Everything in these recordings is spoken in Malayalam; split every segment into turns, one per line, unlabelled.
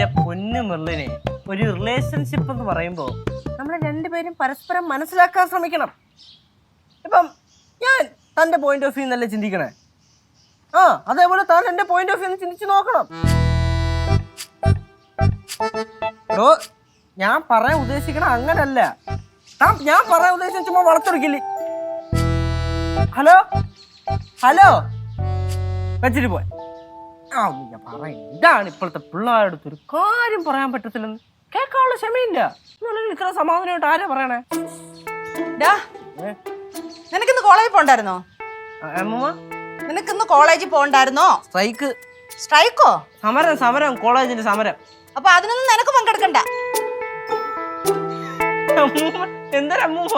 എന്റെ പൊന്നു മുരളിനെ, ഒരു റിലേഷൻഷിപ്പ് എന്ന് പറയുമ്പോൾ നമ്മൾ രണ്ടുപേരും പരസ്പരം മനസ്സിലാക്കാൻ ശ്രമിക്കണം. ഇപ്പം ഞാൻ തന്റെ പോയിന്റ് ഓഫ് വ്യൂ എന്നല്ലേ ചിന്തിക്കണേ, അതേപോലെ താൻ എന്റെ പോയിന്റ് ഓഫ് വ്യൂ ചിന്തിച്ച് നോക്കണം. ഞാൻ പറയാൻ ഉദ്ദേശിക്കണ അങ്ങനല്ല. ഞാൻ പറയാൻ ഉദ്ദേശിച്ച ചുമ്മാ വളർത്തെടുക്കില്ലേ. ഹലോ ഹലോ വെച്ചിട്ട് പോയ ഞാൻ പറയാം, ഇതാണ് ഇപ്പോഴത്തെ പിള്ളേരുടെ ഒരു കാര്യം പറയാൻ പറ്റത്തില്ലെന്ന്. കേൾക്കാനുള്ള ക്ഷമയില്ല. ഇത്ര സമാധാനമായിട്ട് ആരാ പറയണേ?
നിനക്കിന്ന് കോളേജിൽ പോണ്ടായിരുന്നോ? നിനക്കിന്ന് കോളേജിൽ പോണ്ടായിരുന്നോ? സ്ട്രൈക്കോ?
സമരം കോളേജിന്റെ സമരം.
അപ്പൊ അതിനൊന്നും നിനക്ക് പങ്കെടുക്കണ്ട.
എന്തൊരു അമ്മൂമ്മ,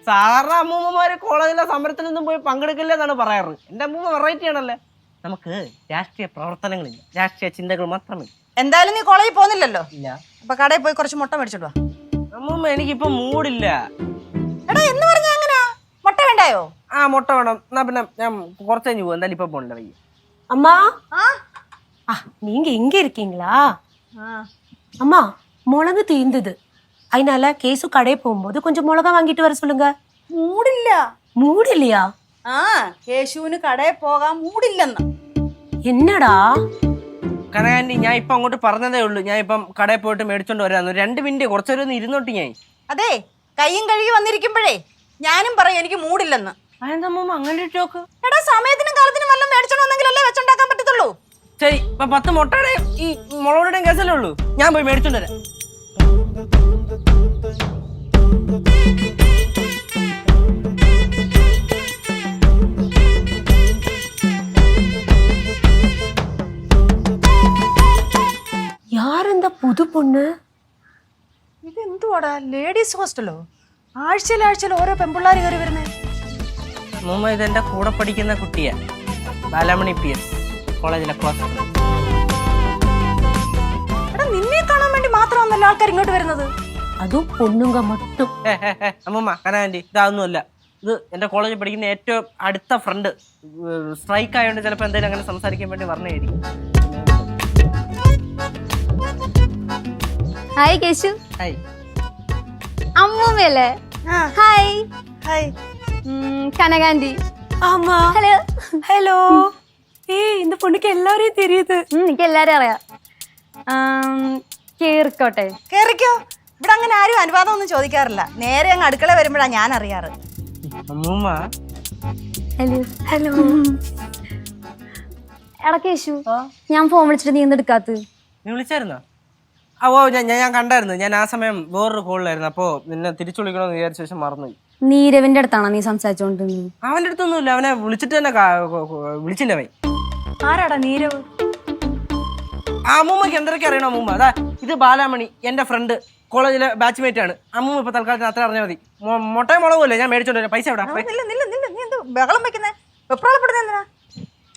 സാധാരണ അമ്മൂമ്മമാര് കോളേജിലെ സമരത്തിനൊന്നും പോയി പങ്കെടുക്കില്ല എന്നാണ് പറയാറ്. എന്റെ അമ്മൂമ്മ വെറൈറ്റി ആണല്ലേ. നമുക്ക് രാഷ്ട്രീയ പ്രവർത്തനങ്ങളില്ല, രാഷ്ട്രീയ ചിന്തകൾ മാത്രമേ.
എന്തായാലും നീ കോളേജിൽ പോകുന്നില്ലല്ലോ.
ഇല്ല.
അപ്പൊ കടയിൽ പോയി കുറച്ച് മുട്ട മേടിച്ചിട്ട് വാ.
അമ്മൂമ്മ എനിക്കിപ്പോ മൂടില്ല.
എടാ എന്ന് പറഞ്ഞാ എങ്ങനാ? മുട്ട വേണ്ടായോ?
മുട്ട വേണം. എന്നാ പിന്നെ ഞാൻ കുറച്ച് കഴിഞ്ഞ് പോകും. എന്തായാലും ഇപ്പൊ പോകണ്ട വയ്യ.
அம்மா நீங்க எங்க இருக்கீங்களா? அம்மா மிளகு தீர்ந்தது, அதனால கேசு கடையை போகும்போது கொஞ்சம் மிளகா வாங்கிட்டு வர சொல்லுங்க.
മൂടില്ല.
மூடில்லையா?
കേശുവിന് കടയിൽ പോകാൻ മൂടില്ലെന്ന്.
என்னடா
കനകാന്റി, ഞാൻ ഇപ്പൊ അങ്ങോട്ട് പറഞ്ഞതേ ഉള്ളൂ. ഞാൻ ഇപ്പം കടയിൽ പോയിട്ട് മേടിച്ചോണ്ട് വരാന്ന്. 2 മിനിറ്റ് കുറച്ചൊരു ഇരുന്നോട്ട്. ഞാൻ
അതെ കയ്യും കഴുകി വന്നിരിക്കുമ്പോഴേ ഞാനും പറയും എനിക്ക് മൂടില്ലെന്ന്.
അതെന്താ അമ്മൂമ്മ അങ്ങനെ ടോക്ക്?
എടാ സമയത്തിനും കാലത്തിനും വല്ലതും മേടിച്ചോണ്ട് വന്നെങ്കിലല്ലേ വെച്ചുണ്ടാക്കാൻ പറ്റത്തുള്ളൂ.
ശരി, ഇപ്പൊ 10 മുട്ടയുടെയും ഈ മുളകുടെയും കേസല്ലേ ഉള്ളൂ. ഞാൻ പോയി മേടിച്ചോണ്ട് വരാം.
யார் இந்த புது பொண்ணு?
ഇതെന്തുവാടാ, ലേഡീസ് ഹോസ്റ്റലോ? ആഴ്ചയിൽ ഓരോ പെമ്പിള്ളാര് കയറി വരുന്നേ.
അമ്മൂമ്മ ഇതെന്റെ കൂടെ പഠിക്കുന്ന കുട്ടിയാ, ബാലാമണി PS കോളേജിലെ ക്ലാസ്.
എടാ നിന്നെ കാണാൻ വേണ്ടി മാത്രമാണല്ലോ ആൾക്കാർ ഇങ്ങോട്ട് വരുന്നത്.
അതും പൊണ്ണുങ്ക മട്ടും.
അമ്മൂമ്മ കനകാന്റി, ഇതൊന്നുമല്ല. ഇത് എന്റെ കോളേജിൽ പഠിക്കുന്ന ഏറ്റവും അടുത്ത ഫ്രണ്ട്. സ്ട്രൈക്ക് ആയതുകൊണ്ട് ചിലപ്പോൾ എന്തെങ്കിലും അങ്ങനെ സംസാരിക്കാൻ വേണ്ടി പറഞ്ഞായിരിക്കും.
ഹായ് കേശു.
ഹായ്.
അമ്മൂമ്മയല്ലേ? ഹായ്.
ഹായ്.
കനകാന്റി.
ஆமா.
ഹലോ.
ஹலோ. ஏய் இந்த பொண்ணுக்கு எல்லாரையும் தெரியுது.
എനിക്ക് എല്ലാരും അറിയാം. കേറിക്കോട്ടെ.
കേറിക്കോ. ഇവിടെ അങ്ങനെ ആരും അനുവാദം ഒന്നും ചോദിക്കാറില്ല. നേരെ അങ്ങ് അടുക്കള വരുമ്പോഴാ ഞാൻ അറിയാറ്.
അമ്മൂമ്മ.
ഹലോ. ഹലോ. എടാ കേശു, ഞാൻ ഫോൺ വിളിച്ചിട്ട് നീ എന്ത് എടുക്കാത്ത?
നീ വിളിച്ചായിരുന്നോ? ഞാൻ കണ്ടായിരുന്നു. ഞാൻ ആ സമയം വേറൊരു കോളിലായിരുന്നു. അപ്പോ നിന്നെ തിരിച്ചു വിളിക്കണമെന്ന് വിചാരിച്ച ശേഷം മറന്നുപോയി.
നീരവിന്റെ അടുത്താണോ നീ സംസാരിച്ചോണ്ടിരുന്നത്?
അവന്റെ അടുത്തൊന്നുമില്ല. അവനെ വിളിച്ചിട്ട് തന്നെ വിളിച്ചില്ല. അവൻ
ആരാടാ നീരവ്?
അമ്മൂമ്മക്ക് എന്തൊക്കെ അറിയണം അമ്മൂമ്മ? അതാ ഇത് ബാലാമണി, എന്റെ ഫ്രണ്ട്, കോളേജിലെ ബാച്ച്മേറ്റ് ആണ്. അമ്മൂമ്മ ഇപ്പൊ തൽക്കാലത്തിന് അത്ര അറിഞ്ഞാൽ മതി. മുട്ടയും മുളകുമല്ലേ ഞാൻ മേടിച്ചോണ്ട് വരാം. പൈസ എവിടെ?
നീ എന്ത് ബഹളം വെക്കുന്നേ? വെപ്രാളപ്പെടുന്ന എന്തിനാ?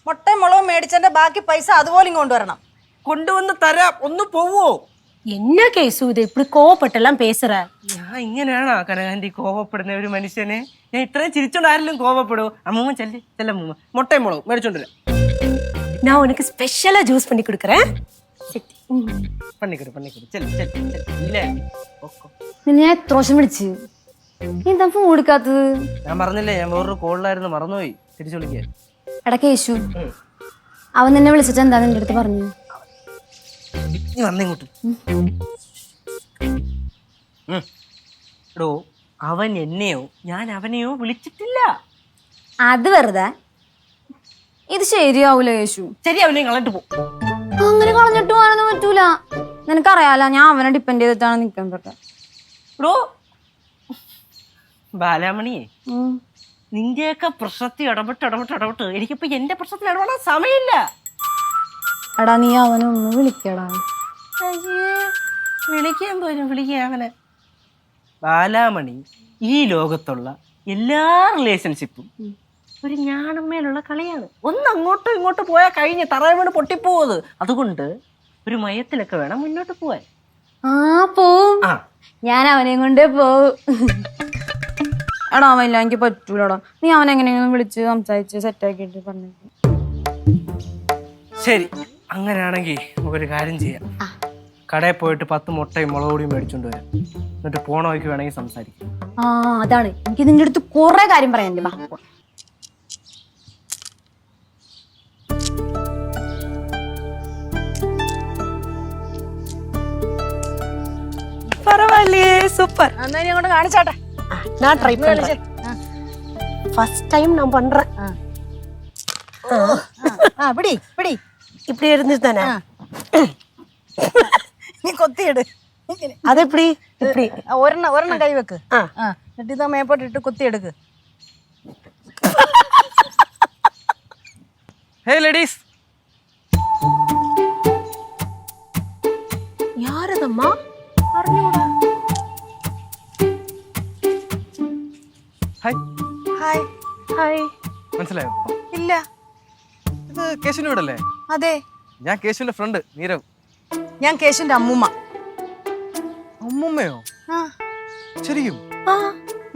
മുട്ടയും മുളകും മേടിച്ചതിന്റെ ബാക്കി പൈസ അതുപോലെ കൊണ്ടുവരണം.
കൊണ്ടുവന്ന് തരാം. ഒന്ന് പോവോ?
என்ன கேசு இது இப்படி கோவப்பட்டெல்லாம் பேசுற?
ഞാൻ ഇങ്ങനെയാണോ കനകാന്റി കോവപ്പെടുന്ന ഒരു മനുഷ്യനെ? ഞാൻ ഇത്രയും ചിരിച്ചോണ്ട് ആരെങ്കിലും കോവപ്പെടുവോ? അമ്മൂമ്മ ചെല്ലമ്മൂമ്മ മുട്ടയും മുളകും മേടിച്ചോണ്ട് വരാം.
நான் உனக்கு ஸ்பெஷலா ஜூஸ் பண்ணி கொடுக்கறேன்.
പണിക്കൊരു
നിന്നെ ഞാൻ എത്ര വർഷം വിളിച്ച്, നീ എന്താ ഫോൺ എടുക്കാത്തത്?
ഞാൻ പറഞ്ഞില്ലേ, ഞാൻ വേറൊരു കോളിലായിരുന്നു, മറന്നുപോയി. തിരിച്ചു വിളിക്കാൻ.
എടാ കേശു, അവൻ നിന്നെ വിളിച്ചിട്ട് എന്താ നിന്റെ അടുത്ത് പറഞ്ഞു?
നീ വന്നിങ്ങോട്ട്. എടോ, അവൻ എന്നെയോ ഞാൻ അവനെയോ വിളിച്ചിട്ടില്ല.
അത് വെറുതെ. ഇത് ശരിയാവൂല കേശു.
ശരിയാവില്ലേ? കളഞ്ഞിട്ട് പോ.
അങ്ങനെ കളഞ്ഞിട്ട് പോകാനൊന്നും പറ്റൂല. നിനക്കറിയാലോ ഞാൻ അവനെ ഡിപ്പെൻഡ് ചെയ്തിട്ടാണ് നിൽക്കാൻ പറ്റുക.
എടോ ബാലാമണിയെ, നിന്റെയൊക്കെ പ്രശ്നത്തിൽ ഇടപെട്ട് എനിക്കിപ്പോ എന്റെ പ്രശ്നത്തിൽ ഇടപെടാൻ സമയമില്ല.
എടാ നീ അവനൊന്ന് വിളിക്കടാ.
വിളിക്കാൻ പോലും വിളിക്കുക അവനെ. ബാലാമണി ഈ ലോകത്തുള്ള എല്ലാ റിലേഷൻഷിപ്പും ഒരു ഞാണമ്മേലുള്ള കളിയാണ്. ഒന്ന് അങ്ങോട്ടും ഇങ്ങോട്ടും പോയാൽ കഴിഞ്ഞ് തറ വീണ് പൊട്ടിപ്പോവത്. അതുകൊണ്ട് ഒരു മയത്തിലൊക്കെ വേണം മുന്നോട്ട് പോവാൻ.
പോവും. ഞാൻ അവനെയും കൊണ്ടേ പോവും. എടാ അവനില്ല, എനിക്ക് പറ്റൂലടാ. നീ അവനെങ്ങനെയൊന്നും വിളിച്ച് സംസാരിച്ച് സെറ്റാക്കിയിട്ട് പറഞ്ഞു.
ശരി, അങ്ങനെയാണെങ്കിൽ നമുക്കൊരു കാര്യം ചെയ്യാം. കടയിൽ പോയിട്ട് 10 മുട്ടയും മുളക് പൊടിയും മേടിച്ചോണ്ട് വരാം. എന്നിട്ട് പോണ വഴിക്ക് വേണമെങ്കിൽ സംസാരിക്കാം.
ആ അതാണ് എനിക്ക് നിന്റെ അടുത്ത് കുറെ കാര്യം പറയാനുണ്ട്. ബാ
பரவாயில்லையே சூப்பர்.
എന്നാ ഇനി അങ്ങോട്ട് കാണിച്ചാട്ടെ.
நான் ட்ரை பண்றேன். ஃபர்ஸ்ட் டைம் நான் பண்றேன்.
പിടി പിടി.
இப்படி இருந்துச்சு தானே?
നീ കൊത്തിയിട്.
அது எப்படி? இப்படி
ഒരെണ്ണം കൈ വെക്ക്. എന്നിട്ട് ഇതാ മേപ്പോട്ടിട്ട് കുത്തിയെടുക്ക്.
ഹേ ലേഡീസ്,
யாரதம்மா?
അറിഞ്ഞൂടാ.
ഹായ്.
ഹായ്.
ஹாய்.
മനസ്സിലായോ?
ഇല്ല.
ഇത് കേശുവിന്റെ വീടല്ലേ?
അതെ,
ഞാൻ കേശുവിന്റെ ഫ്രണ്ട് നീരവ്.
ഞാൻ കേശുവിന്റെ അമ്മൂമ്മ.
അമ്മുമ്മയോ?
ആ
ശരിക്കും?
ஆ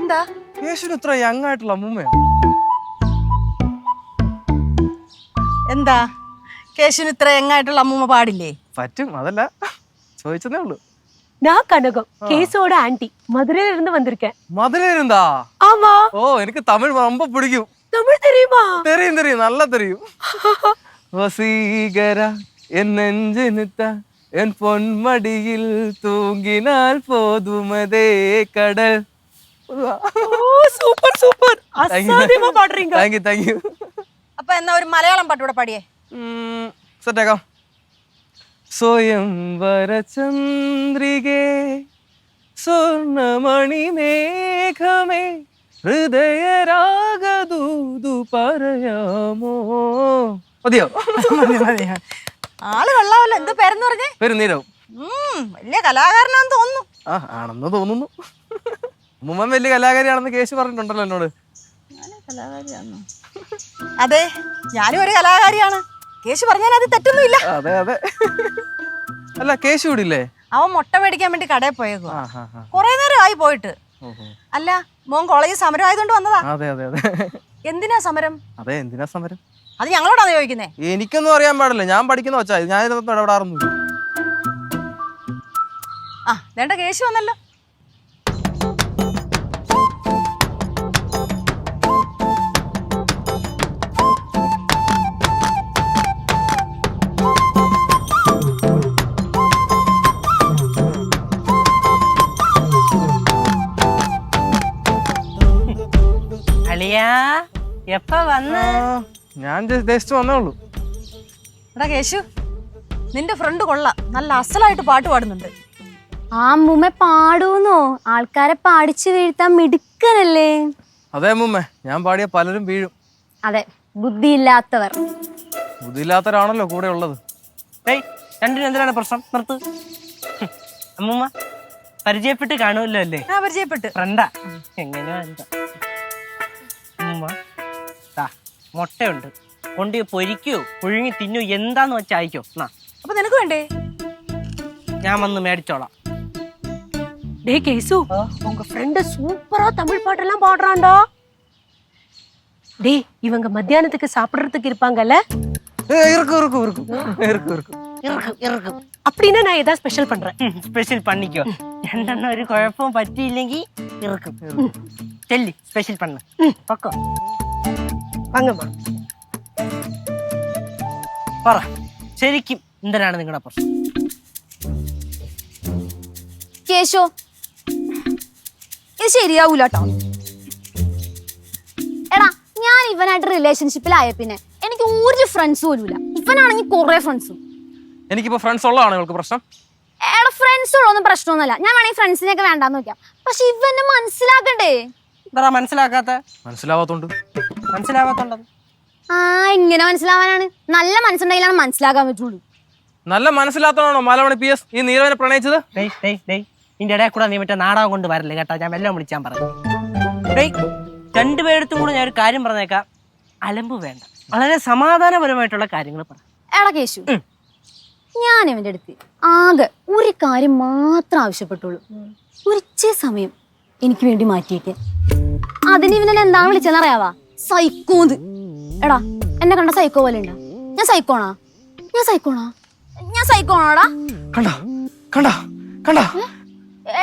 എന്താ?
കേശുവിന് ഇത്ര യങ് ആയിട്ടുള്ള അമ്മുമ്മയോ?
എന്താ കേശുവിന് ഇത്ര യങ്ങായിട്ടുള്ള അമ്മൂമ്മ പാടില്ലേ?
പറ്റും, അതല്ല ചോദിച്ചതേ ഉള്ളൂ.
நான் கனகம், கேசோட ஆன்ட்டி. மதுரையில இருந்து வந்திருக்கேன்.
മധുരയിരുന്നാ?
ஆமா.
ഓ, എനിക്ക് തമിഴ് ரொம்ப പിടിക്കും.
தமிழ் தெரியுமா?
தெரியும் தெரியும், நல்லா தெரியும். வசீகரா என் நெஞ்சினுத்த என் பொன்மடியில் தூங்கினால் போதுமதே கடல்.
ஓ சூப்பர் சூப்பர். அசாத்தியமா பாடுறீங்க.
Thank you.
അപ്പൊ എന്നാ ഒരു മലയാളം പാട്ടൂടെ പാടിയേ.
സെറ്റാക്കാം. സ്വയംവര ചന്ദ്രികേ സ്വർണമണി മേഘമേ ഹൃദയരാഗദൂതു പറയാമോ. മതിയോ?
ആള് കൊള്ളാവല്ലോ. എന്ത് പേരെന്ന് പറഞ്ഞേ?
പേര് നീരവ്.
വലിയ കലാകാരനാന്ന് തോന്നുന്നു.
ആ, ആണെന്ന് തോന്നുന്നു. മുമ്മൻ വലിയ കലാകാരിയാണെന്ന് കേശു പറഞ്ഞിട്ടുണ്ടല്ലോ എന്നോട്.
അതെ, ഞാനും ഒരു കലാകാരിയാണ്. കേശു പറഞ്ഞാൽ അത് തെറ്റൊന്നുമില്ല.
അതെ അതെ. അല്ല, കേശു ഇവിടില്ലേ?
അവൻ മുട്ട മേടിക്കാൻ വേണ്ടി കടയിൽ പോയേക്കുവാ.
ആ, ആ, ആ.
കൊറേ നേരം ആയി പോയിട്ട്.
ഓഹോ.
അല്ല, മോൻ കോളേജിൽ സമരം ആയതുകൊണ്ട് വന്നതാ.
അതെ അതെ അതെ.
എന്തിനാ സമരം?
അതെ, എന്തിനാ സമരം?
അത് ഞങ്ങളോടാണ് ചോദിക്കുന്നേ.
എനിക്കൊന്നും അറിയാൻ പാടില്ല. ഞാൻ പഠിക്കുന്ന വെച്ചാ ഞാൻ ഇതിനകത്ത് ഇടപെടാറൊന്നുമില്ല.
ആ, വേണ്ട കേശു വന്നല്ലോ.
അളിയാ, എപ്പ വന്ന്? ഞാൻ ജസ്റ്റ് വന്നേ ഉള്ളൂ.
എടാ കേശു, നിന്റെ ഫ്രണ്ട് കൊള്ളാം. നല്ല അസലായിട്ട് പാട്ട് പാടുന്നുണ്ട്.
ആ അമ്മൂമ്മ പാടൂന്നോ? ആൾക്കാരെ പാടിച്ചു വീഴ്ത്താൻ മിടുക്കനല്ലേ?
അതെ അമ്മൂമ്മേ, ഞാൻ പാടിയ പലരും വീഴും.
അതെ, ബുദ്ധിയില്ലാത്തവർ.
ബുദ്ധിയില്ലാത്തവരാണല്ലോ കൂടെ ഉള്ളത്. രണ്ടിനും എന്തിനാണ് പ്രശ്നം? നിർത്ത്. അമ്മൂമ്മ പരിചയപ്പെട്ട് കാണുമല്ലോ അല്ലേ?
ആ, പരിചയപ്പെട്ട്.
ഫ്രണ്ടാ. എങ്ങനെയാ എന്താ? അമ്മൂമ്മ മുട്ടയുണ്ട്, കൊണ്ട് പൊരിക്കോ പുഴുങ്ങി തിന്നോ, എന്താന്ന് വെച്ചാ അയക്കോ.
അപ്പൊ നിനക്ക് വേണ്ടേ?
ഞാൻ വന്ന് മേടിച്ചോളാം.
டேய் கேசு, உங்க ஃப்ரெண்ட் சூப்பரா தமிழ் பாட்டெல்லாம் பாடுறான்டா. டேய், இவங்க மத்தியானத்துக்கு சாப்பிடுறதுக்கு இருப்பாங்கல்ல? அப்படின்னா நான் ஏதாவது ஸ்பெஷல் பண்றேன்.
സ്പെഷ്യൽ പണിക്കോ. രണ്ടെണ്ണം ഒരു കുഴപ്പവും പറ്റിയില്ലെങ്കിൽ ഇറക്കും. ചെല്ലി സ്പെഷ്യൽ പണ്ണ്. പൊക്കോ.
வாங்கம்மா.
പറ, ശരിക്കും എന്തിനാണ് നിങ്ങളുടെ പ്രശ്നം?
കേശോ, ഇത് ശരിയാവൂല കേട്ടോ. എടാ, ഞാൻ ഇവനായിട്ട് റിലേഷൻഷിപ്പിലായ പിന്നെ എനിക്ക് ഒരു ഫ്രണ്ട്സ് പോലുമില്ല. ഇവനാണെങ്കിൽ കുറെ ഫ്രണ്ട്സും.
എനിക്കിപ്പോ ഫ്രണ്ട്സ് ഉള്ളതാണ് നിങ്ങൾക്ക് പ്രശ്നം?
എടാ, ഫ്രണ്ട്സ് ഉള്ളതൊന്നും പ്രശ്നമൊന്നുമല്ല. ഞാൻ വേണമെങ്കിൽ ഫ്രണ്ട്സിനെയൊക്കെ വേണ്ടാന്ന് നോക്കാം. പക്ഷെ ഇവനെ മനസ്സിലാക്കണ്ടേ?
എന്താ മനസ്സിലാക്കാത്ത? മനസ്സിലാവാത്തോണ്ട്.
ആ, ഇങ്ങനെ മനസ്സിലാവാനാണ്. നല്ല മനസ്സുണ്ടെങ്കിലാണ് മനസ്സിലാക്കാൻ പറ്റുള്ളൂ.
നല്ല മനസ്സിലാത്തതാണോ മലമണി PS ഈ നീരവനെ പ്രണയിച്ചത്? ഇതിന്റെ ഇടയിൽ കൂടെ നീ മറ്റേ നാടകം കൊണ്ട് വരല്ലേ കേട്ടോ. ഞാൻ വെല്ലം വിളിച്ചാൻ പറഞ്ഞു. രണ്ടുപേരടുത്തും കൂടെ ഞാൻ ഒരു കാര്യം പറഞ്ഞേക്കാം. അലമ്പ് വേണ്ട, വളരെ സമാധാനപരമായിട്ടുള്ള കാര്യങ്ങൾ പറ.
എടാ കേശു, ഞാൻ ഇവന്റെ അടുത്ത് ആകെ ഒരു കാര്യം മാത്രം ആവശ്യപ്പെട്ടുള്ളൂ. ഒരിച്ച സമയം എനിക്ക് വേണ്ടി മാറ്റിയേക്ക്. അതിന് ഇവനെ എന്താണ് വിളിച്ചെന്നറിയാവാ? സൈക്കോന്ന്. എടാ, എന്നെ കണ്ട സൈക്കോ പോലെ ഉണ്ടോ? ഞാൻ സൈക്കോണാടാ?
കണ്ടോ, കണ്ടാ കണ്ടാ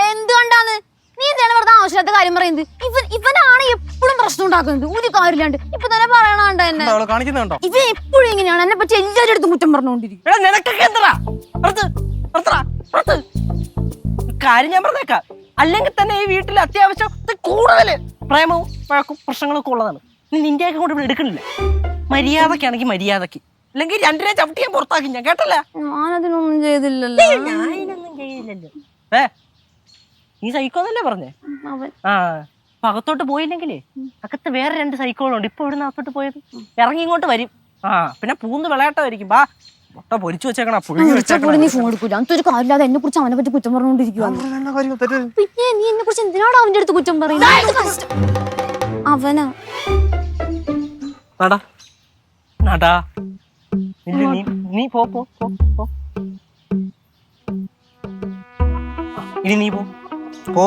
എന്തുകൊണ്ടാന്ന് നീ എന്താണ് വെറുതെ ആവശ്യമില്ലാത്ത കാര്യം പറയുന്നത്? ഇവനാണ് എപ്പോഴും പ്രശ്നം ഉണ്ടാക്കുന്നത്, ഒരു കാര്യമില്ലാണ്ട്. ഇപ്പൊ തന്നെ പറയണണ്ട എന്നെ.
കാണിക്കുന്നുണ്ടോ?
ഇവൻ എപ്പോഴും ഇങ്ങനെയാണ്, എന്നെ പറ്റി എല്ലാവരുടെ അടുത്തും കുറ്റം പറഞ്ഞുകൊണ്ടിരിക്കും.
കാര്യം ഞാൻ പറഞ്ഞേക്കാം. അല്ലെങ്കിൽ തന്നെ ഈ വീട്ടിൽ അത്യാവശ്യം കൂടുതൽ പ്രേമവും വഴക്കും പ്രശ്നങ്ങളൊക്കെ ഉള്ളതാണ്. നീ നിന്റെയൊക്കെ കൊണ്ട് ഇവിടെ എടുക്കണില്ല. മര്യാദക്കാണെങ്കിൽ മര്യാദക്ക്, അല്ലെങ്കിൽ രണ്ടിനെ ചവിട്ടി ഞാൻ പുറത്താക്കി. ഞാൻ കേട്ടല്ല,
ഞാനതിനൊന്നും ചെയ്തില്ലല്ലോ.
ഞാനൊന്നും ചെയ്യില്ലല്ലോ. നീ സൈക്കോന്നല്ലേ പറഞ്ഞേ?
അവൻ
ആ അകത്തോട്ട് പോയില്ലെങ്കിലേ അകത്ത് വേറെ 2 സൈക്കോളുണ്ട്. ഇപ്പൊ ഇവിടുന്ന് അകത്തോട്ട് പോയത് ഇറങ്ങി ഇങ്ങോട്ട് വരും. ആ പിന്നെ പൂന്ന് വിളയാട്ടമായിരിക്കും. ബാ മുട്ട പൊരിച്ചു വെച്ചേക്കണ പുഴുങ്ങി
നീ ഫോൺ എടുക്കൂല. അതൊരു കാര്യമില്ലാതെ എന്നെ കുറിച്ച് അവനെ പറ്റി കുറ്റം പറഞ്ഞുകൊണ്ടിരിക്കുവാ. പിന്നെ നീ എന്നെ കുറിച്ച് എന്തിനാണ് അവന്റെ അടുത്ത് കുറ്റം പറയുന്നത്? അവനാ
നടാ നടാ നീ പോ പോ പോ. ഇനി നീ പോ പോ.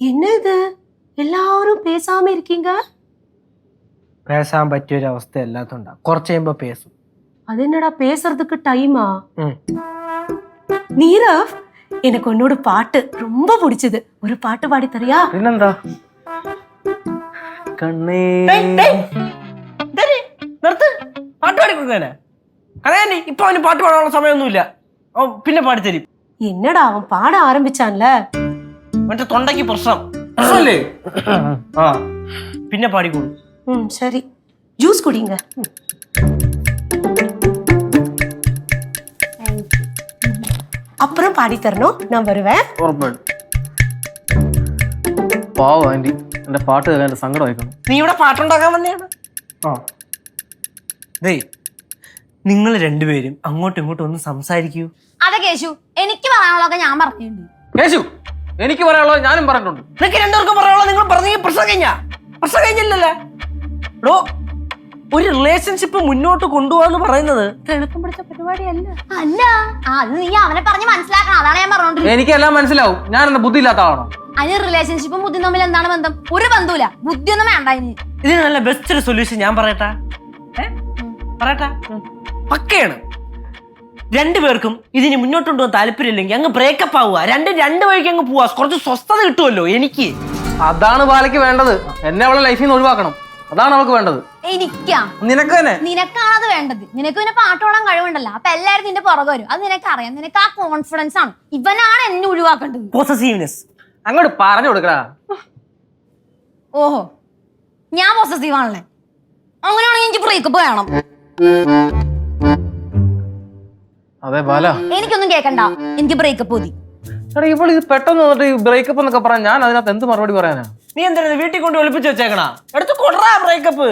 என்ன இது எல்லாரும் பேசாம இருக்கீங்க?
പേശാൻ പറ്റിയൊരവസ്ഥ അല്ലാത്തോണ്ടാ. കുറച്ച് കഴിയുമ്പോ പേസും.
அது என்னடா பேசுறதுக்கு டைமா? நீரவ், எனக்கு உன்னோட பாட்டு ரொம்ப பிடிச்சது. ஒரு பாட்டு பாடி தரியா?
പിന്നെന്താ? കണ്ണേ നിർത്ത്. പാട്ട് പാടി കൊടുക്കാനെ കഥയാനി. ഇപ്പൊ അവന് പാട്ട് പാടാനുള്ള സമയമൊന്നുമില്ല. പിന്നെ പാടിത്തരും.
என்னடா அவன் பாட ஆரம்பிச்சான்ல,
മറ്റേ തൊണ്ടയ്ക്ക് പ്രശ്നമല്ലേ? ആ പിന്നെ പാടിക്കോളൂ.
சரி ஜூஸ் குடிங்க. அப்புறம் பாடி தரணும், நான் வருவேன்.
പാവം ആന്റി, എന്റെ പാട്ട് കേൾക്കാൻ എന്റെ സങ്കടം ആയിക്കണം.
നീ ഇവിടെ പാട്ടുണ്ടാക്കാൻ വന്നെയാണ്. ആ ദേ നിങ്ങൾ രണ്ടുപേരും അങ്ങോട്ടും ഇങ്ങോട്ടും ഒന്ന് സംസാരിക്കൂ.
അതെ കേശു, എനിക്ക് പറയാനുള്ളതൊക്കെ ഞാൻ പറഞ്ഞിട്ടുണ്ട്.
കേശു, എനിക്ക് പറയാനുള്ളത് ഞാനും പറഞ്ഞിട്ടുണ്ട്.
നിങ്ങൾക്ക് രണ്ടുപേർക്കും പറയാനുള്ളത് നിങ്ങൾ പറഞ്ഞെങ്കിൽ പ്രശ്നം കഴിഞ്ഞില്ലല്ലേ? എടോ, ഒരു റിലേഷൻഷിപ്പ് മുന്നോട്ട് കൊണ്ടുപോകാന്ന് പറയുന്നത് എളുപ്പം പിടിച്ച പരിപാടിയല്ല.
അല്ല, അത് നീ അവനെ പറഞ്ഞ് മനസ്സിലാക്കണം. അതാണ് ഞാൻ പറഞ്ഞോണ്ടിരിക്കുന്നത്.
എനിക്കെല്ലാം മനസ്സിലാവും. ഞാൻ എന്താ ബുദ്ധി ഇല്ലാത്ത ആളാണോ?
അതിന് റിലേഷൻഷിപ്പും ബുദ്ധിയും തമ്മിൽ എന്താണ് ബന്ധം? ഒരു ബന്ധമില്ല. ബുദ്ധിയൊന്നും വേണ്ട ഇനി.
ഇതിന് നല്ല ബെസ്റ്റ് ഒരു സൊല്യൂഷൻ ഞാൻ പറയട്ടാ. പക്കയാണ്. രണ്ടുപേർക്കും ഇതിന് മുന്നോട്ട് കൊണ്ടുപോകാൻ താല്പര്യമില്ലെങ്കിൽ അങ്ങ് ബ്രേക്കപ്പ് ആവുക. രണ്ട് വഴിക്ക് അങ്ങ് പോവാ. കുറച്ച് സ്വസ്ഥത കിട്ടുമല്ലോ. എനിക്ക്
അതാണ് ബാലയ്ക്ക് വേണ്ടത്. എന്നെ അവളെ ലൈഫിൽ നിന്ന് ഒഴിവാക്കണം. അതാണ് അവൾക്ക് വേണ്ടത്.
എനിക്കാ?
നിനക്ക് തന്നെ.
നിനക്കാണത് വേണ്ടത്. നിനക്ക് പിന്നെ പാട്ടോടാൻ കഴിവുണ്ടല്ലോ. അപ്പൊ എല്ലാവരും നിന്റെ പുറകെ വരും. അത് നിനക്ക് അറിയാം. നിനക്ക് ആ കോൺഫിഡൻസ് ആണ്. ഇവനാണ് എന്നെ ഒഴിവാക്കേണ്ടത്.
പോസസീവ്നെസ്
അങ്ങോട്ട് പറഞ്ഞു കൊടുക്കടാ.
ഓഹോ, ഞാൻ പോസസീവ് ആണല്ലേ? അങ്ങനെയാണെങ്കിൽ എനിക്ക് ബ്രേക്കപ്പ് വേണം.
അതെ ബാല,
എനിക്കൊന്നും കേൾക്കണ്ട. എനിക്ക് ബ്രേക്കപ്പ് മതി.
എടാ ഇപ്പോൾ ഇത് പെട്ടെന്ന് വന്നിട്ട് ബ്രേക്കപ്പ് എന്നൊക്കെ പറയാൻ ഞാൻ അതിനകത്ത് എന്ത് മറുപടി പറയാനാ?
നീ എന്താ വീട്ടിൽ കൊണ്ട് ഒളിപ്പിച്ച് വെച്ചേക്കണ? എടുത്ത് കൊടറാ ബ്രേക്കപ്പ്.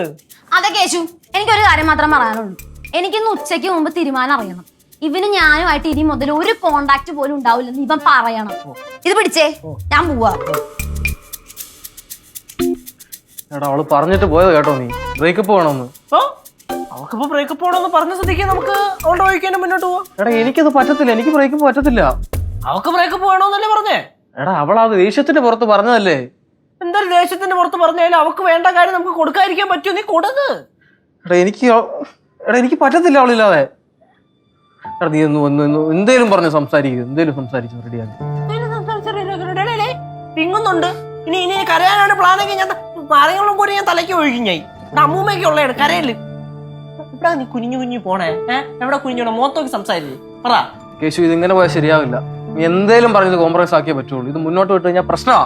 അതെ കേശു, എനിക്കൊരു കാര്യം മാത്രം പറയാനുള്ളൂ. എനിക്കിന്ന് ഉച്ചയ്ക്ക് മുമ്പ് തീരുമാനം അറിയണം. ഇവന് ഞാനുമായിട്ട് ഇനി മുതൽ ഒരു കോണ്ടാക്ട് പോലും ഉണ്ടാവില്ലെന്ന് ഇവൻ പറയണം. ഇത് പിടിച്ചേ, ഞാൻ പോവാ.
എടാ, അവള് പറഞ്ഞിട്ട് പോയത് കേട്ടോ നീ, ബ്രേക്കപ്പ് വേണമെന്ന്.
അവക്കിപ്പോ ബ്രേക്കപ്പ് വേണമെന്ന് പറഞ്ഞ സ്ഥിതിക്ക് നമുക്ക് അവളുടെ വഴിക്ക് മുന്നോട്ട് പോവാം.
എടാ, എനിക്കത് പറ്റത്തില്ല. എനിക്ക് ബ്രേക്കപ്പ് പറ്റത്തില്ല.
അവക്ക് ബ്രേക്കപ്പ് വേണമെന്നല്ലേ പറഞ്ഞേ?
എടാ, അവൾ അത് ദേഷ്യത്തിന്റെ പുറത്ത് പറഞ്ഞതല്ലേ.
എന്തായാലും ദേഷ്യത്തിന്റെ പുറത്ത് പറഞ്ഞാലും അവക്ക് വേണ്ട കാര്യം നമുക്ക് കൊടുക്കാതിരിക്കാൻ പറ്റുമോ? നീ കൊടുക്ക്.
എനിക്ക് പറ്റത്തില്ല അവളില്ലാതെ. എടാ, നീ എന്തേലും പറഞ്ഞു സംസാരിക്കും. എന്തേലും സംസാരിച്ചു റെഡിയാക്കി.
പിങ്ങുന്നുണ്ട്. ഇനി കരയാനാണ് പ്ലാനൊക്കെ. ഞാൻ നാരങ്ങളും കൂടി ഞാൻ തലയ്ക്ക് ഒഴുകി. ഞാൻ അമ്മൂമ്മയൊക്കെ ഉള്ളതാണ് കരയില്. എവിടെ നീ കുഞ്ഞു പോണേ? എവിടെ കുഞ്ഞു മോത്തൊക്കെ സംസാരിച്ചു പറ.
കേശു, ഇതിങ്ങനെ പോയാൽ ശരിയാവില്ല. നീ എന്തേലും പറഞ്ഞത് കോംപ്രമൈസ് ആക്കിയേ പറ്റുള്ളൂ. ഇത് മുന്നോട്ട് വിട്ട് കഴിഞ്ഞാൽ പ്രശ്നമാ.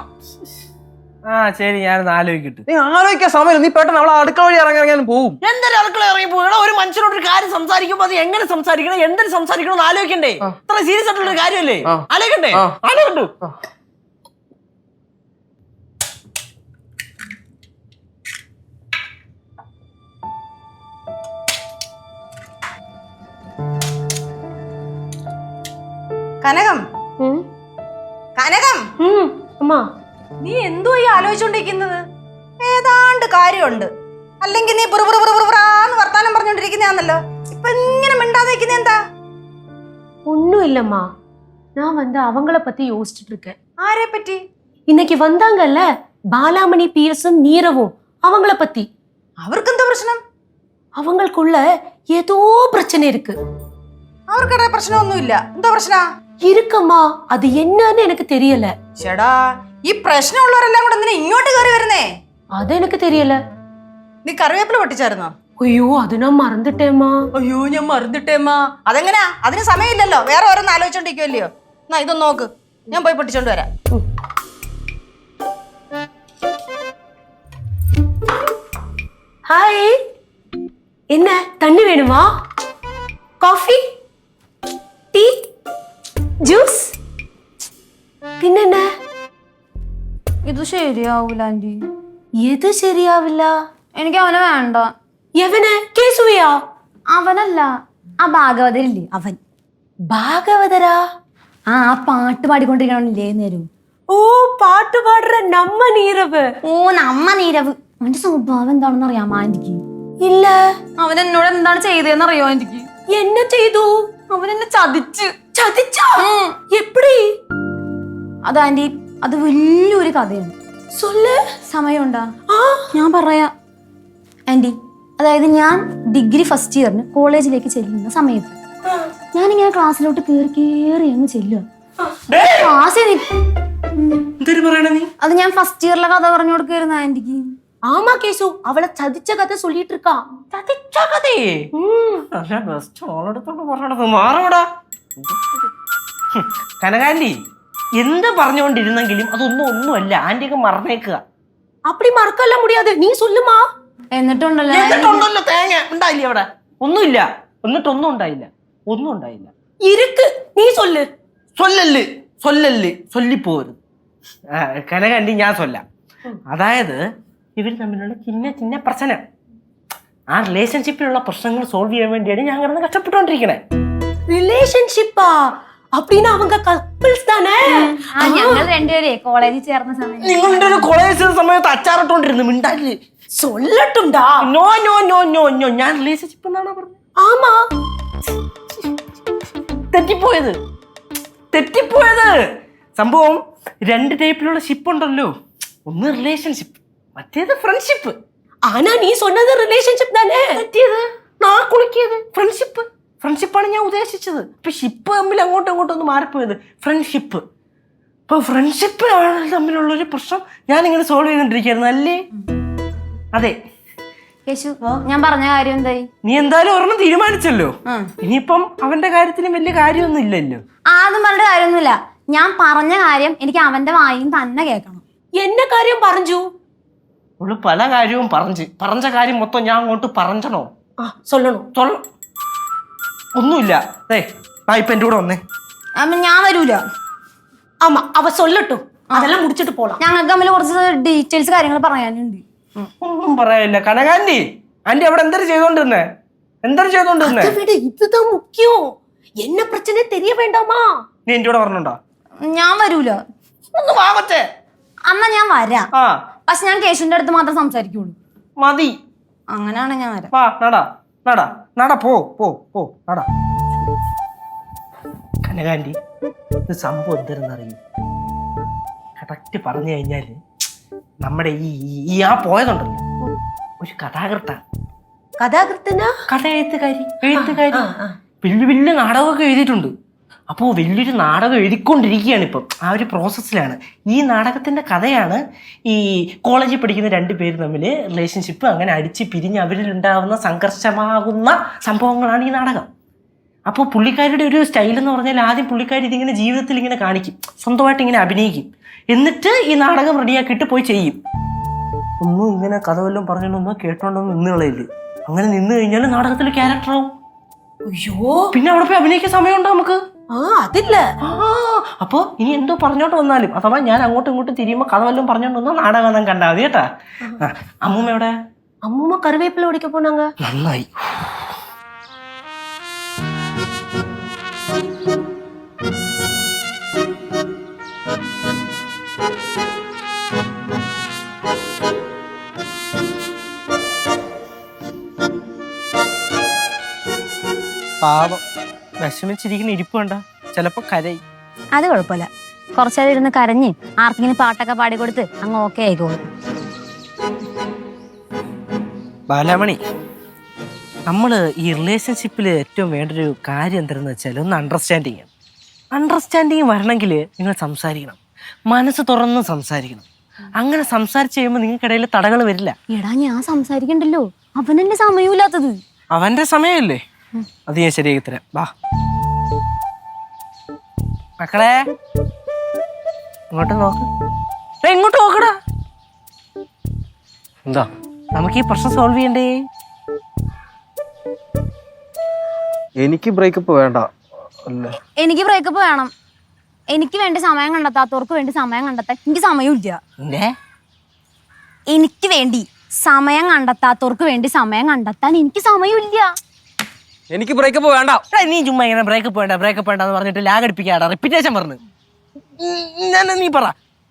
ആ ശരി, ഞാനൊന്ന് ആലോചിക്കട്ടെ.
നീ ആലോചിക്കാൻ സമയം. നീ പെട്ടെന്ന് അവളെ അടുക്കള വഴി ഇറങ്ങാൻ പോവും.
എന്തൊരു അടുക്കള ഇറങ്ങി പോകണം? ഒരു മനുഷ്യനോട് ഒരു കാര്യം സംസാരിക്കുമ്പോ അത് എങ്ങനെ സംസാരിക്കണം, എന്തൊരു സംസാരിക്കണം എന്ന് ആലോചിക്കണ്ടേ? ഇത്ര സീരിയസ് ആയിട്ടുള്ള ഒരു കാര്യമല്ലേ? ആലോചിക്കണ്ടേ? ആലോചിക്കണ്ടു.
കനകം,
അമ്മ
നീ എന്തോ ഈ ആലോചിച്ചോണ്ടിരിക്കുന്നത്? ഏതാണ്ട് കാര്യമുണ്ട്. അല്ലെങ്കിൽ നീ ബുറുബുറുബുറുബുറാന്ന് വർത്താനം പറഞ്ഞോണ്ടിരിക്കുന്നതാണല്ലോ. ഇപ്പൊ ഇങ്ങനെ മിണ്ടാതെ നിൽക്കുന്ന എന്താ?
ஒன்னும் இல்லம்மா, நான் அவங்கள பத்தி யோசிச்சுட்டு இருக்கேன்.
ആരെ പറ്റി?
இன்னைக்கு வந்தாங்கல்ல பாலாமணி பிஎஸும் நீரவும், அவங்கள பத்தி.
അവർക്ക് എന്താ പ്രശ്നം?
அவங்களுக்குள்ள ஏதோ பிரச்சனை இருக்கு.
അവർക്കടെ പ്രശ്നമൊന്നുമില്ല. എന്താ പ്രശ്ന?
இருக்குமா, அது என்னன்னு எனக்கு தெரியல.
ചേടാ, ഈ പ്രശ്നമുള്ളവരെല്ലാം കൂടെ എന്തിനാ ഇങ്ങോട്ട് കയറി വരുന്നേ?
அது எனக்கு தெரியல.
നീ കറിവേപ്പില പൊട്ടിച്ചായിരുന്നോ?
അയ്യോ, അത് ഞാൻ മറന്നിട്ടേമ്മാ.
അയ്യോ, ഞാൻ മറന്നിട്ടേമ്മാ. അതെങ്ങനാ? അതിന് സമയമില്ലല്ലോ, വേറെ ഓരോന്ന് ആലോചിച്ചോണ്ടിരിക്കുമല്ലയോ. എന്നാ ഇതൊന്ന് നോക്ക്, ഞാൻ പോയി പൊട്ടിച്ചോണ്ട് വരാം.
ഹായ്, என்ன தண்ணி வேணுமா? Coffee, tea, juice? പിന്നെന്ന?
ഇത് ശരിയാവൂല ആന്റി.
ഏത് ശരിയാവില്ല?
എനിക്ക് അവനെ വേണ്ട.
എവനെ? കേസുവയാ?
അവനല്ല, ആ ഭാഗവതരില്ലേ അവൻ.
ഭാഗവതരാ?
ആ പാട്ട് പാടിക്കൊണ്ടിരിക്കണില്ലേ നേരം.
ഓ, പാട്ട് പാടുற നമ്മ നീരവ്.
ഓ, നമ്മ നീരവ്. അവന്റെ സ്വഭാവം എന്താണെന്ന് അറിയാമോ ആന്റിക്ക്?
ഇല്ല.
അവൻ എന്നോട് എന്താണ് ചെയ്തതെന്ന് അറിയോ ആന്റിക്ക്?
എന്നെ ചെയ്തു?
അവൻ എന്നെ ചതിച്ച്.
ചതിച്ചാ? എപ്പടി?
അത് ആന്റി, അത് വലിയൊരു കഥയാണ്.
സൊല്ല്.
സമയമുണ്ടാ? ഞാൻ പറയാ ആന്റി. അതായത് ഞാൻ ഡിഗ്രി ഫസ്റ്റ് ഇയറിന് കോളേജിലേക്ക് ചെല്ലുന്ന സമയത്ത് ഞാനിങ്ങനെ ക്ലാസ്സിലോട്ട് കേറി അങ്ങ് ചെല്ലുക. അത് ഞാൻ ഫസ്റ്റ് ഇയറിലെ കഥ പറഞ്ഞു കൊടുക്കായിരുന്നു ആന്റിക്ക്.
ആമാ കേസു, അവളെ ചതിച്ച കഥ ചൊല്ലിട്ട് இருக்கா.
ചതിച്ച കഥയെ? ബെസ്റ്റ് ഓളെടുത്തോണ്ട് പറഞ്ഞത് മാറൂടാ. കനകാന്റി, എന്ത് പറഞ്ഞുകൊണ്ടിരുന്നെങ്കിലും ഒന്നുമല്ല. ആന്റിയൊക്കെ മറന്നേക്കുക.
அப்படி மறக்கல முடியாது, நீ சொல்லுமா.
എന്നിട്ടുണ്ടല്ലോ തേങ്ങ ഉണ്ടായില്ലേ അവിടെ? ഒന്നുമില്ല. ഒന്നും ഉണ്ടായില്ല.
ഇருக்கு, നീ சொல்லு.
சொல்லല്ല് ചൊല്ലിപ്പോരുത്. കനകാന്റി, ഞാൻ ചൊല്ലാം. അതായത് ഇവർ തമ്മിലുള്ള ചിന്ന പ്രശ്നം, ആ റിലേഷൻഷിപ്പിലുള്ള പ്രശ്നങ്ങൾ സോൾവ് ചെയ്യാൻ വേണ്ടിയാണ് ഞാൻ കിടന്ന് കഷ്ടപ്പെട്ടുകൊണ്ടിരിക്കണേ.
റിലേഷൻഷിപ്പാ? அப்படின்னா அவங்க കപ്പിൾസ് താനേ?
ഞങ്ങൾ രണ്ടുപേരെ കോളേജിൽ ചേർന്ന സമയത്ത്.
നിങ്ങളുടെ ഒരു കോളേജ് സമയത്ത് അച്ചാറിട്ടോണ്ടിരുന്നു. മിണ്ടാല്
சொல்லட்டும்டா.
നോ, ഞാൻ റിലേഷൻഷിപ്പ് എന്നാണോ പറഞ്ഞത്?
ആമാ.
തെറ്റിപ്പോയത്. സംഭവം രണ്ട് ടൈപ്പിലുള്ള ഷിപ്പ് ഉണ്ടല്ലോ. ഒന്ന് റിലേഷൻഷിപ്പ്, മറ്റേത് ഫ്രണ്ട്ഷിപ്പ്.
ആനാ നീ சொன்னது റിലേഷൻഷിപ്പ് താനേ?
തെറ്റിയത്, നാ കുളിക്കിയത് ഫ്രണ്ട്ഷിപ്പാണ് ഞാൻ ഉദ്ദേശിച്ചത്. ഇപ്പൊ ഷിപ്പ് തമ്മിൽ അങ്ങോട്ടും ഒന്ന് മാറിപ്പോയത്. ഫ്രണ്ട്ഷിപ്പ്. ഇപ്പൊ ഫ്രണ്ട്ഷിപ്പ് തമ്മിലുള്ളൊരു പ്രശ്നം ഞാനിങ്ങനെ സോൾവ് ചെയ്തോണ്ടിരിക്കുന്നു അല്ലേ? അതെ.
കേശു, ഞാൻ പറഞ്ഞ കാര്യം എന്തായി?
നീ എന്തായാലും ഒരെണ്ണം തീരുമാനിച്ചല്ലോ. ഇനിയിപ്പം അവന്റെ കാര്യത്തിലും വലിയ കാര്യമൊന്നും ഇല്ലല്ലോ.
ആദ്യം പറഞ്ഞ കാര്യമൊന്നുമില്ല. ഞാൻ പറഞ്ഞ കാര്യം എനിക്ക് അവന്റെ വായും തന്നെ കേൾക്കണം.
എന്നെ കാര്യം പറഞ്ഞു?
അവള് പല കാര്യവും പറഞ്ഞ കാര്യം മൊത്തം ഞാൻ അങ്ങോട്ട് പറഞ്ഞോ? ഒന്നുമില്ല. ഇപ്പൊ എന്റെ കൂടെ വന്നേ.
ഞാൻ വരൂല.
ആമാ, അവ சொல்லட்டும். അതെല്ലാം മുടിച്ചിട്ട് പോலாம்.
ഞങ്ങൾക്ക് തമ്മിൽ കുറച്ച് ഡീറ്റെയിൽസ് കാര്യങ്ങൾ പറയാനുണ്ട്.
ഒന്നും പറയാനില്ല. കനകാന്റി, ആന്റി അവിടെ എന്തൊരു ചെയ്തോണ്ടിരുന്നേ?
இதுதான் முக்கியம். என்ன பிரச்சனை தெரிய வேண்டாமா?
നീ എന്റെ കൂടെ പറഞ്ഞോണ്ടാ?
ഞാൻ വരൂല.
ഒന്ന് വാങ്ങച്ചേ.
അന്നാ ഞാൻ വരാം. പക്ഷെ ഞാൻ കേശുവിന്റെ അടുത്ത് മാത്രം സംസാരിക്കുള്ളൂ.
മതി.
അങ്ങനെയാണ് ഞാൻ വരാം.
വാ, നട പോ. നട. കനകാന്റി, ഇത് സംഭവം എന്താണെന്നറിയും? കറക്റ്റ് പറഞ്ഞു കഴിഞ്ഞാല് നമ്മുടെ ഈ പോയതുണ്ടല്ലോ, ഒരു കഥാകൃത്താണ്. കഥ എഴുത്തുകാരി വലിയ നാടകമൊക്കെ എഴുതിയിട്ടുണ്ട്. അപ്പോൾ വലിയൊരു നാടകം എഴുതിക്കൊണ്ടിരിക്കുകയാണ് ഇപ്പം. ആ ഒരു പ്രോസസ്സിലാണ്. ഈ നാടകത്തിൻ്റെ കഥയാണ് ഈ കോളേജിൽ പഠിക്കുന്ന രണ്ട് പേര് തമ്മിൽ റിലേഷൻഷിപ്പ് അങ്ങനെ അടിച്ച് പിരിഞ്ഞ് അവരിലുണ്ടാകുന്ന സംഘർഷമാകുന്ന സംഭവങ്ങളാണ് ഈ നാടകം. അപ്പോൾ പുള്ളിക്കാരുടെ ഒരു സ്റ്റൈൽ എന്ന് പറഞ്ഞാൽ ആദ്യം പുള്ളിക്കാരി ഇതിങ്ങനെ ജീവിതത്തിൽ ഇങ്ങനെ കാണിക്കും, സ്വന്തമായിട്ട് ഇങ്ങനെ അഭിനയിക്കും, എന്നിട്ട് ഈ നാടകം റെഡിയാക്കിയിട്ട് പോയി ചെയ്യും. ഒന്നും ഇങ്ങനെ കഥ വല്ലതും പറഞ്ഞോണ്ടൊന്നും കേട്ടോണ്ടൊന്നും നിന്ന് കളയില്ല. അങ്ങനെ നിന്ന് കഴിഞ്ഞാൽ നാടകത്തിൽ ക്യാരക്ടറാവും.
അയ്യോ,
പിന്നെ അവിടെ പോയി അഭിനയിക്കാൻ സമയമുണ്ടോ നമുക്ക്?
അതില്ല.
അപ്പൊ ഇനി എന്തോ പറഞ്ഞോട്ട് വന്നാലും അഥവാ ഞാൻ അങ്ങോട്ടും ഇങ്ങോട്ടും തിരിയുമ്പോ കഥ വല്ലതും പറഞ്ഞോണ്ട് വന്നാൽ നാടകം കണ്ടാൽ മതി കേട്ടാ. അമ്മൂമ്മ എവിടെ?
അമ്മൂമ്മ കറിവേപ്പില ഓടിക്ക പോനാങ്ക.
നന്നായി. പാവം വിഷമിച്ചിരിക്കുന്ന ഇരിപ്പ് കണ്ട ചിലപ്പോ കരയും.
അത് കുഴപ്പമില്ല, കുറച്ചേരം ഇരുന്ന് കരഞ്ഞ് ആർക്കെങ്കിലും പാട്ടൊക്കെ പാടിക്കൊടുത്ത് അങ്ങ് ഓക്കെ ആയിക്കോളും.
ബാലാമണി, നമ്മൾ ഈ റിലേഷൻഷിപ്പിൽ ഏറ്റവും വേണ്ടൊരു കാര്യം എന്താണെന്ന് വെച്ചാൽ ഒന്ന് അണ്ടർസ്റ്റാൻഡിങ്. അണ്ടർസ്റ്റാൻഡിങ് വരണമെങ്കിൽ നിങ്ങൾ സംസാരിക്കണം, മനസ്സ് തുറന്ന് സംസാരിക്കണം. അങ്ങനെ സംസാരിച്ച് കഴിയുമ്പോൾ നിങ്ങൾക്കിടയിൽ തടകൾ വരില്ല.
എടാ ഞാൻ സംസാരിക്കണ്ടല്ലോ, അവനെന്നെ സമയമില്ലാത്തത്.
അവന്റെ സമയമല്ലേ, അത് ഞാൻ ശരിയാക്കി തരാം. വാ മക്കളെ, ഇങ്ങോട്ട് നോക്ക്. ഇങ്ങോട്ട് നോക്കടാ.
എന്താ?
നമുക്ക് ഈ പ്രശ്നം സോൾവ് ചെയ്യണ്ടേ?
എനിക്ക് ബ്രേക്കപ്പ് വേണ്ട അല്ലേ?
എനിക്ക് ബ്രേക്കപ്പ് വേണം. എനിക്ക് വേണ്ടി സമയം കണ്ടെത്താത്തവർക്ക് വേണ്ടി സമയം കണ്ടെത്താൻ എനിക്ക് സമയമില്ല. എനിക്ക് വേണ്ടി സമയം കണ്ടെത്താത്തവർക്ക് വേണ്ടി സമയം കണ്ടെത്താൻ എനിക്ക് സമയമില്ല.
എനിക്ക് ബ്രേക്കപ്പ് വേണ്ട.
നീ ചുമ്മാ ഇങ്ങനെ ബ്രേക്കപ്പ് വേണ്ട എന്ന് പറഞ്ഞിട്ട് ലാഗ് അടിപ്പിക്കാടാ. റിപ്പീറ്റേഷൻ പറഞ്ഞു. നീ പറ,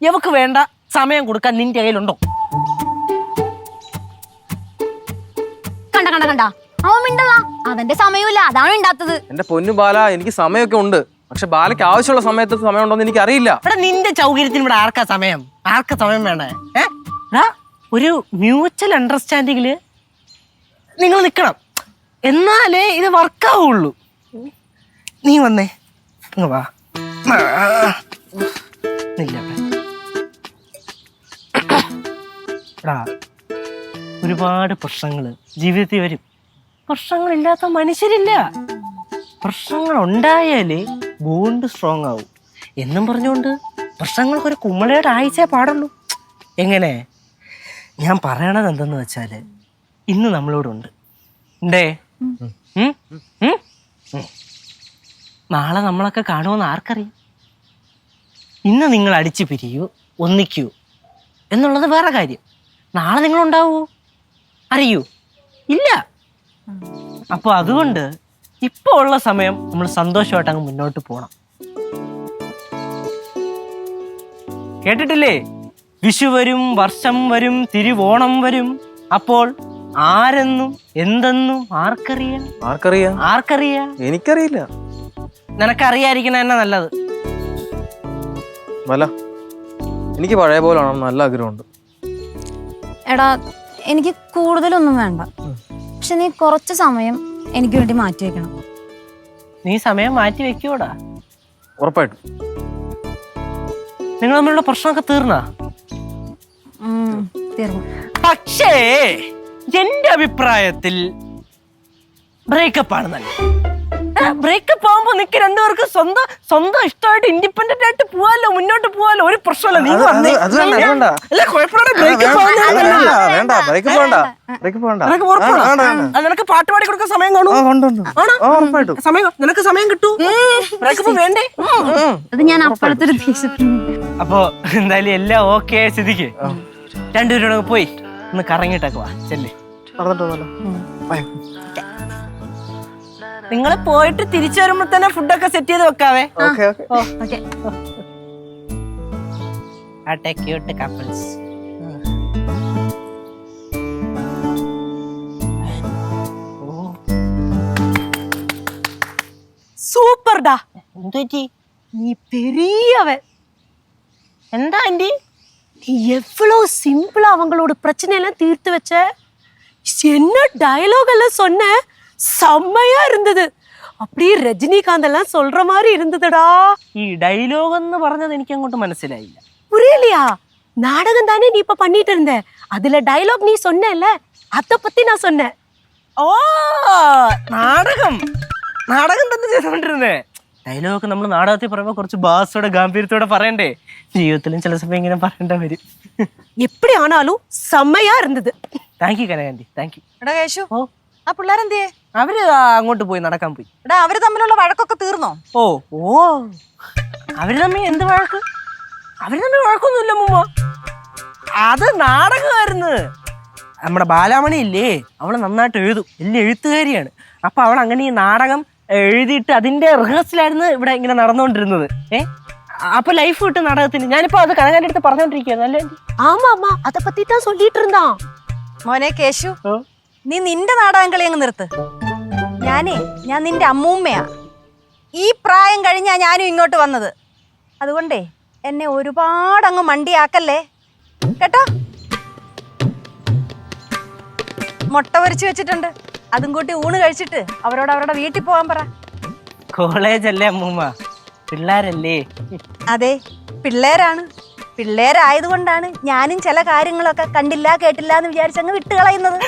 എവക്ക് വേണ്ട സമയം കൊടുക്കാൻ നിന്റെ കയ്യിലുണ്ടോ?
കണ്ട അവൻ മിണ്ടല്ല, അവന്റെ സമയമില്ല, അതാണ് മിണ്ടാത്തത്.
എന്റെ പൊന്നു ബാല, എനിക്ക് സമയമൊക്കെ ഉണ്ട്. പക്ഷെ ബാലയ്ക്ക് ആവശ്യമുള്ള സമയത്ത് സമയം ഉണ്ടോന്ന് എനിക്ക് അറിയില്ല.
ഇവിടെ നിന്റെ സൗകര്യത്തിന് ഇവിടെ ആർക്കാ സമയം വേണേ? ഒരു മ്യൂച്വൽ അണ്ടർസ്റ്റാൻഡിങ്ങില് നിങ്ങൾ നിൽക്കണം, എന്നാലേ ഇത് വർക്കാവുള്ളൂ. നീ വന്നേ, വാ. ഒരുപാട് പ്രശ്നങ്ങള് ജീവിതത്തിൽ വരും. പ്രശ്നങ്ങളില്ലാത്ത മനുഷ്യരില്ല. പ്രശ്നങ്ങൾ ഉണ്ടായാലേ ബോണ്ട് സ്ട്രോങ് ആവും എന്നും പറഞ്ഞുകൊണ്ട് പ്രശ്നങ്ങൾക്കൊരു കുമ്മളയുടെ ആഴ്ചയെ പാടുള്ളൂ. എങ്ങനെ? ഞാൻ പറയണത് എന്തെന്ന് വെച്ചാല്, ഇന്ന് നമ്മളോടുണ്ട് ഉണ്ടേ, നാളെ നമ്മളൊക്കെ കാണുമെന്ന് ആർക്കറിയാം? ഇന്ന് നിങ്ങൾ അടിച്ചു പിരിയൂ, ഒന്നിക്കൂ എന്നുള്ളത് വേറെ കാര്യം. നാളെ നിങ്ങളുണ്ടാവൂ? അറിയൂ? ഇല്ല. അപ്പോൾ അതുകൊണ്ട് ഇപ്പോൾ ഉള്ള സമയം നമ്മൾ സന്തോഷമായിട്ട് അങ്ങ് മുന്നോട്ട് പോകണം. കേട്ടിട്ടില്ലേ? വിഷു വരും, വർഷം വരും, തിരുവോണം വരും. അപ്പോൾ ആരെന്നും എന്തെന്നും ആർക്കറിയാം?
എനിക്കറിയില്ല.
നിനക്കറിയാതിരിക്കണ തന്നെ നല്ലത്.
എനിക്ക് പഴയ പോലെ നല്ല ആഗ്രഹമുണ്ട്.
എടാ എനിക്ക് കൂടുതലൊന്നും വേണ്ട, പക്ഷെ നീ കുറച്ച് സമയം എനിക്ക് വേണ്ടി മാറ്റി വെക്കണം.
നീ സമയം മാറ്റി വെക്കൂടാ?
ഉറപ്പായിട്ടും.
നിങ്ങൾ തമ്മിലുള്ള പ്രശ്നമൊക്കെ തീർന്നാ?
തീർന്നു.
പക്ഷേ എന്റെ അഭിപ്രായത്തിൽ ബ്രേക്കപ്പ് ആണ് നല്ലത്. ബ്രേക്കപ്പ് ആവുമ്പോ നിക്ക് രണ്ടുപേർക്ക് സ്വന്തം ഇഷ്ടമായിട്ട് ഇൻഡിപെൻഡന്റ് ആയിട്ട് പോവാലോ, മുന്നോട്ട് പോവാലോ. ഒരു പ്രശ്നമല്ല. നീ വന്നേ. നിനക്ക് പാട്ട് പാടി കൊടുക്കാൻ സമയം കാണൂ? നിനക്ക് സമയം കിട്ടൂ? ബ്രേക്കപ്പ് വേണ്ടേ?
അത് ഞാൻ അപ്പോഴത്തെ ഒരു ദേഷ്യത്തിന്.
അപ്പൊ എന്തായാലും എല്ലാം ഓക്കെ സ്ഥിതിക്ക് രണ്ടുപേരോട് പോയി ഒന്ന് കറങ്ങിട്ടൊക്കെ വാ. ചെല്ലേ, നിങ്ങൾ പോയിട്ട് തിരിച്ചു വരുമ്പോ തന്നെ ഫുഡൊക്കെ സെറ്റ് ചെയ്ത് വെക്കാവേ.
சூப்பர்டா. நீ பெரியவன்.
എന്താ ஆண்டி?
நீ எவ்வளவு சிம்பிளா அவங்களோட பிரச்சனை எல்லாம் தீர்த்து வச்ச. என்ன டயலாக் எல்லாம் சொன்ன, செம்மையா இருந்தது. அப்படியே ரஜினிகாந்த் எல்லாம் சொல்ற மாதிரி இருந்ததுடா.
ഈ ഡയലോഗ് എന്ന് പറഞ്ഞത് എനിക്ക് അങ്ങോട്ട് മനസ്സിലായില്ല.
புரியலையா? நாடகம் தானே நீ இப்ப பண்ணிட்டு இருந்த, அதுல டயலாக் நீ சொன்னல, அத பத்தி நான் சொன்னேன்.
ഓ, നാടകം തന്നെ ചെയ്തോണ്ടിരുന്നേ. ഡയലോഗ് നമ്മൾ നാടകത്തിൽ പറയുമ്പോൾ കുറച്ച് ബാസോടെ ഗാംഭീര്യത്തോടെ പറയണ്ടേ? ജീവിതത്തിലും ചില സമയം ഇങ്ങനെ പറയേണ്ട വരും.
எப்படி ஆனாலும் செம்மையா இருந்தது.
Thank you Kanaka aunty, thank you.
എടാ കേശു,
ഓ,
ആ പിള്ളേരെന്തിയേ?
അവര് അങ്ങോട്ട് പോയി, നടക്കാൻ പോയി.
എടാ അവര് തമ്മിലുള്ള വഴക്കൊക്കെ തീർന്നോ?
ഓ, അവര് തമ്മിൽ എന്ത് വഴക്ക്? അവര് തമ്മിൽ വഴക്കൊന്നുമില്ല മുമ്മ. അത് നാടകമായിരുന്നു. നമ്മുടെ ബാലാമണി ഇല്ലേ, അവള് നന്നായിട്ട് എഴുതും, വലിയ എഴുത്തുകാരിയാണ്. അപ്പൊ അവൾ അങ്ങനെ ഈ നാടകം എഴുതിയിട്ട് അതിന്റെ റിഹേഴ്സലായിരുന്നു ഇവിടെ ഇങ്ങനെ നടന്നുകൊണ്ടിരുന്നത്. അപ്പൊ ലൈഫ് കിട്ടും നാടകത്തിന്. ഞാനിപ്പോ അത് കനകാന്റെ അടുത്ത് പറഞ്ഞോണ്ടിരിക്കുകയാണ്. അല്ലേ?
ஆமா ஆமா, அத பத்தி தான் சொல்லிட்டு இருந்தான்.
മോനെ കേശു, നീ നിന്റെ നാടകം കളി അങ്ങ് നിർത്ത്. ഞാൻ നിന്റെ അമ്മൂമ്മയാ. ഈ പ്രായം കഴിഞ്ഞാ ഞാനും ഇങ്ങോട്ട് വന്നത്. അതുകൊണ്ടേ എന്നെ ഒരുപാട് അങ്ങ് മണ്ടിയാക്കല്ലേ കേട്ടോ. മുട്ട പൊരിച്ചു വെച്ചിട്ടുണ്ട്, അതും കൂട്ടി ഊണ് കഴിച്ചിട്ട് അവരോട് അവരുടെ വീട്ടിൽ പോകാൻ പറ.
കോളേജല്ലേ അമ്മൂമ്മ, പിള്ളേരല്ലേ?
അതെ, പിള്ളേരാണ്. പിള്ളേരായതുകൊണ്ടാണ് ഞാനും ചില കാര്യങ്ങളൊക്കെ കണ്ടില്ല കേട്ടില്ല എന്ന് വിചാരിച്ചങ്ങ് വിട്ടുകളയുന്നത്.